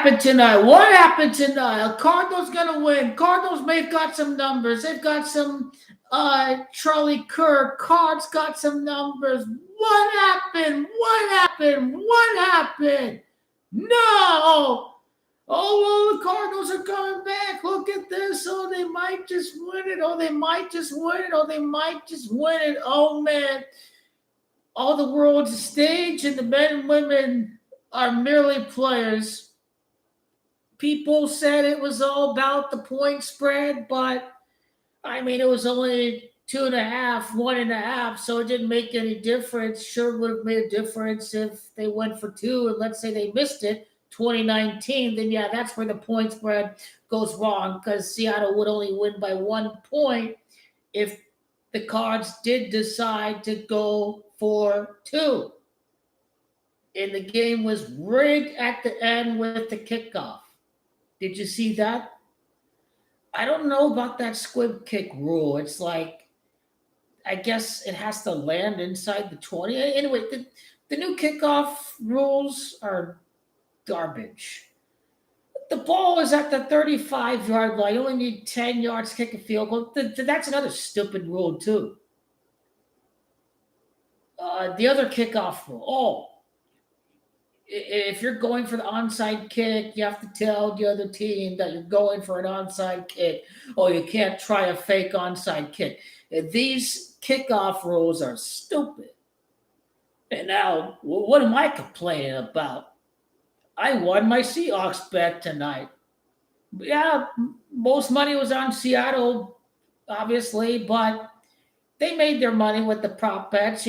happened tonight? What happened tonight? Cardinals gonna win. Cardinals may have got some numbers. They've got some Charlie Kirk. Cards got some numbers. What happened? What happened? What happened? No! Oh, well, the Cardinals are coming back. Look at this. Oh, they might just win it. Oh, they might just win it. Oh, they might just win it. Oh, man. All the world's a stage, and the men and women are merely players. People said it was all about the point spread, but I mean, it was only 2.5, 1.5, so it didn't make any difference. Sure would have made a difference if they went for two, and let's say they missed it, 2019, then yeah, that's where the point spread goes wrong because Seattle would only win by 1 point if the Cards did decide to go for two. And the game was rigged at the end with the kickoff. Did you see that? I don't know about that squib kick rule. It's like, I guess it has to land inside the 20. Anyway, the new kickoff rules are garbage. The ball is at the 35-yard line. You only need 10 yards to kick a field goal. That's another stupid rule, too. The other kickoff rule. Oh, if you're going for the onside kick, you have to tell the other team that you're going for an onside kick. Oh, you can't try a fake onside kick. These kickoff rules are stupid. And now, what am I complaining about? I won my Seahawks bet tonight. Yeah, most money was on Seattle, obviously, but they made their money with the prop bets.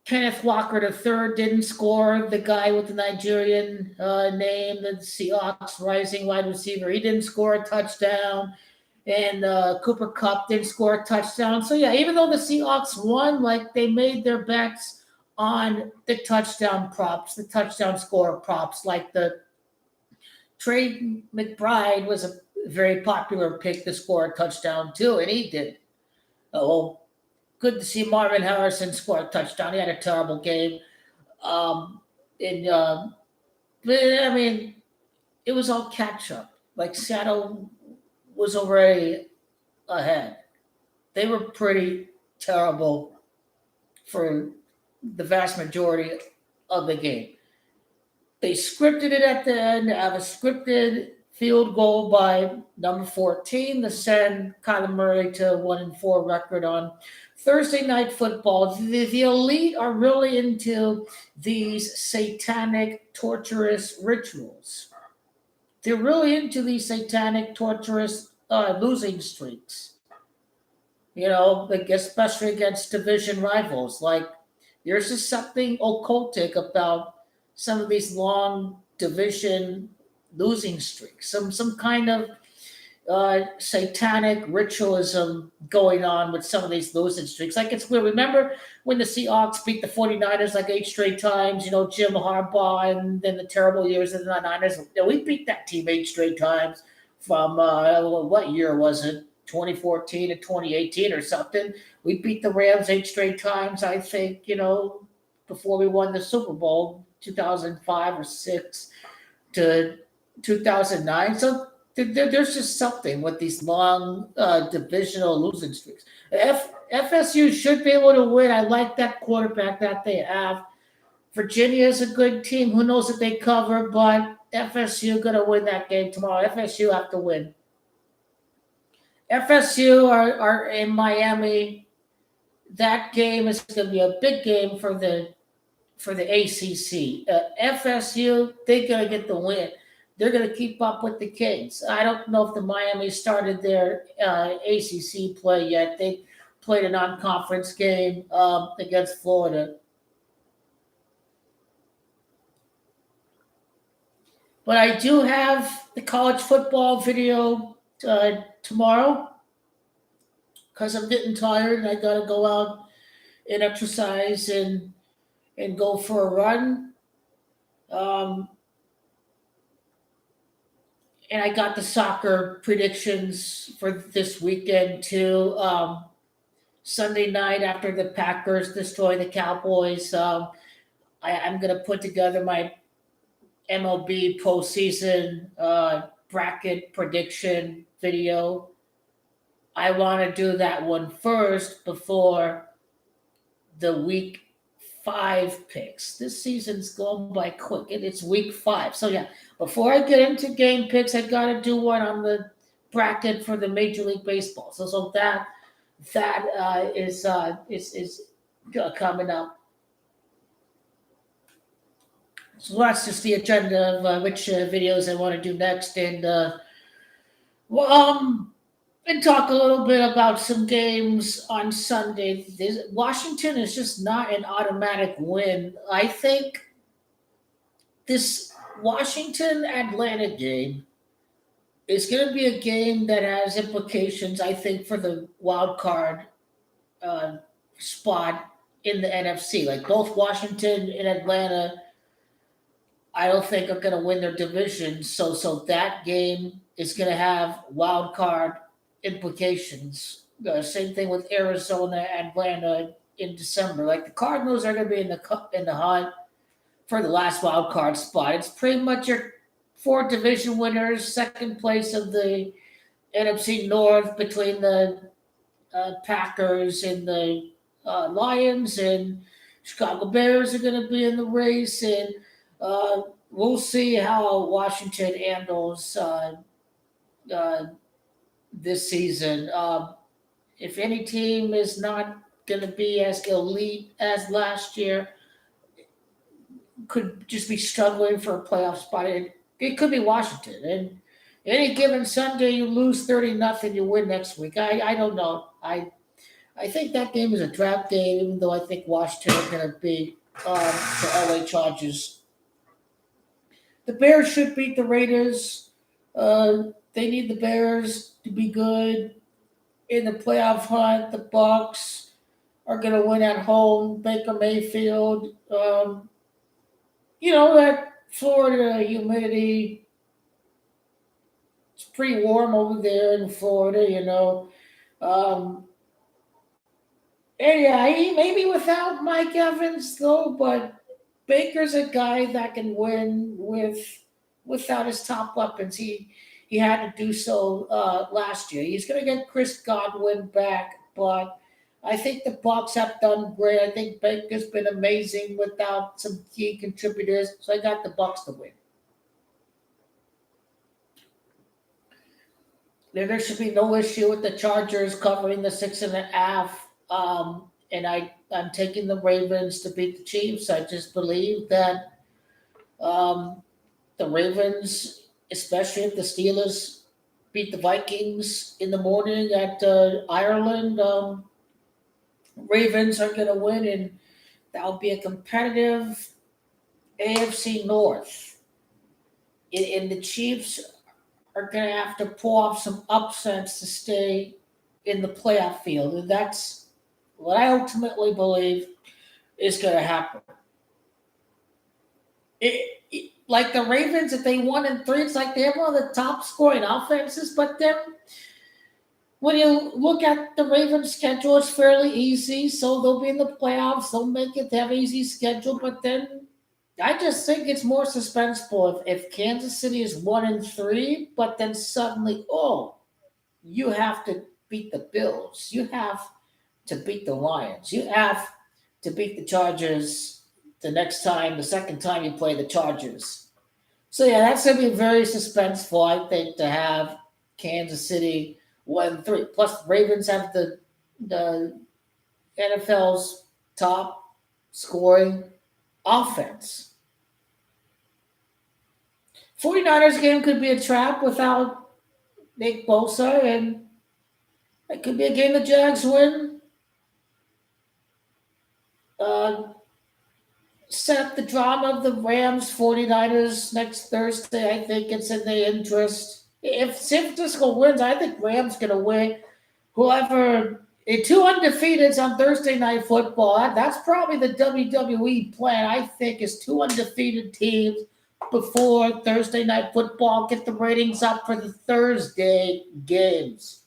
Kenneth Walker III didn't score. The guy with the Nigerian name, the Seahawks rising wide receiver, he didn't score a touchdown. And Cooper Kupp didn't score a touchdown. So, yeah, even though the Seahawks won, like, they made their bets on the touchdown props, the touchdown score props. Like the Trey McBride was a very popular pick to score a touchdown, too, and he did. Oh, good to see Marvin Harrison score a touchdown. He had a terrible game. And but, I mean, it was all catch up. Like Seattle was already ahead. They were pretty terrible for the vast majority of the game. They scripted it at the end. Have a scripted field goal by number 14 to send Kyler Murray to 1-4 record on Thursday Night Football. The elite are really into these satanic, torturous rituals. They're really into these satanic, torturous losing streaks. Like especially against division rivals. Like there's just something occultic about some of these long division losing streaks. Some kind of satanic ritualism going on with some of these losing streaks. Like it's weird. Remember when the Seahawks beat the 49ers like 8 straight times, Jim Harbaugh and then the terrible years of the Niners. We beat that team 8 straight times from what year was it? 2014 to 2018 or something. We beat the Rams 8 straight times, I think, before we won the Super Bowl 2005 or 6 to 2009. So there's just something with these long divisional losing streaks. FSU should be able to win. I like that quarterback that they have. Virginia is a good team. Who knows if they cover, but FSU going to win that game tomorrow. FSU have to win. FSU are in Miami. That game is going to be a big game for the ACC. FSU, they're going to get the win. They're going to keep up with the Kings. I don't know if the Miami started their ACC play yet. They played a non-conference game against Florida. But I do have the college football video tomorrow because I'm getting tired and I got to go out and exercise and go for a run. And I got the soccer predictions for this weekend too. Sunday night after the Packers destroy the Cowboys, I'm going to put together my MLB postseason bracket prediction video. I want to do that one first before the week 5 picks. This season's going by quick. It's week 5. So yeah, before I get into game picks, I got to do one on the bracket for the Major League Baseball. So that is coming up. So that's just the agenda of which videos I want to do next, well, and talk a little bit about some games on Sunday. Washington is just not an automatic win. I think this Washington Atlanta game is going to be a game that has implications, I think, for the wild card uh, spot in the NFC. Like both Washington and Atlanta, I don't think are going to win their division. So that game is going to have wild card implications. Same thing with Arizona, Atlanta in December. Like the Cardinals are going to be in the hunt for the last wild card spot. It's pretty much your 4 division winners, second place of the NFC North between the Packers and the Lions, and Chicago Bears are going to be in the race, and we'll see how Washington handles uh, this season. If any team is not going to be as elite as last year, could just be struggling for a playoff spot. It could be Washington. And any given Sunday, you lose 30-0, you win next week. I don't know. I think that game is a trap game, even though I think Washington is going to beat the LA Chargers. The Bears should beat the Raiders. They need the Bears to be good in the playoff hunt. The Bucks are going to win at home. Baker Mayfield. That Florida humidity. It's pretty warm over there in Florida. Um, and yeah, maybe without Mike Evans though, but Baker's a guy that can win without his top weapons. He had to do so last year. He's going to get Chris Godwin back, but I think the Bucks have done great. I think Baker's been amazing without some key contributors. So I got the Bucks to win. There should be no issue with the Chargers covering the 6.5. And I'm taking the Ravens to beat the Chiefs. I just believe that the Ravens, especially if the Steelers beat the Vikings in the morning at Ireland, Ravens are going to win, and that'll be a competitive AFC North. And the Chiefs are going to have to pull off some upsets to stay in the playoff field. And that's what I ultimately believe is going to happen. Like the Ravens, if they 1-3, it's like they have one of the top scoring offenses. But then when you look at the Ravens' schedule, it's fairly easy. So they'll be in the playoffs. They'll make it. They have an easy schedule. But then I just think it's more suspenseful if Kansas City is 1-3, but then suddenly, you have to beat the Bills. You have to beat the Lions. You have to beat the Chargers the second time you play the Chargers. So yeah, that's going to be very suspenseful, I think, to have Kansas City 1-3. Plus, the Ravens have the NFL's top scoring offense. 49ers game could be a trap without Nick Bosa, and it could be a game the Jags win. Set the drama of the Rams 49ers next Thursday. I think it's in their interest. If San Francisco wins, I think Rams going to win. Whoever, 2 undefeateds on Thursday Night Football. That's probably the WWE plan, I think, is 2 undefeated teams before Thursday Night Football. Get the ratings up for the Thursday games.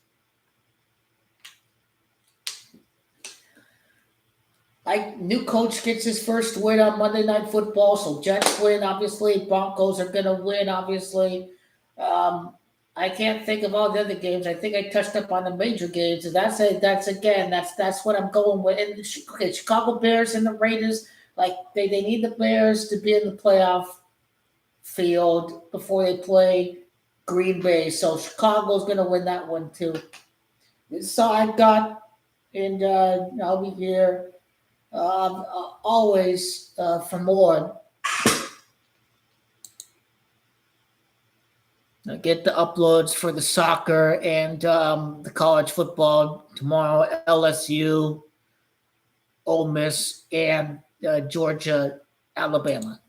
New coach gets his first win on Monday Night Football, so Jets win. Obviously, Broncos are going to win. Obviously, um, I can't think of all the other games. I think I touched up on the major games, and that's what I'm going with. And okay, Chicago Bears and the Raiders, like they need the Bears to be in the playoff field before they play Green Bay. So Chicago's going to win that one too. So I've got, and I'll be here always for more. I get the uploads for the soccer and the college football tomorrow. LSU, Ole Miss, and Georgia, Alabama.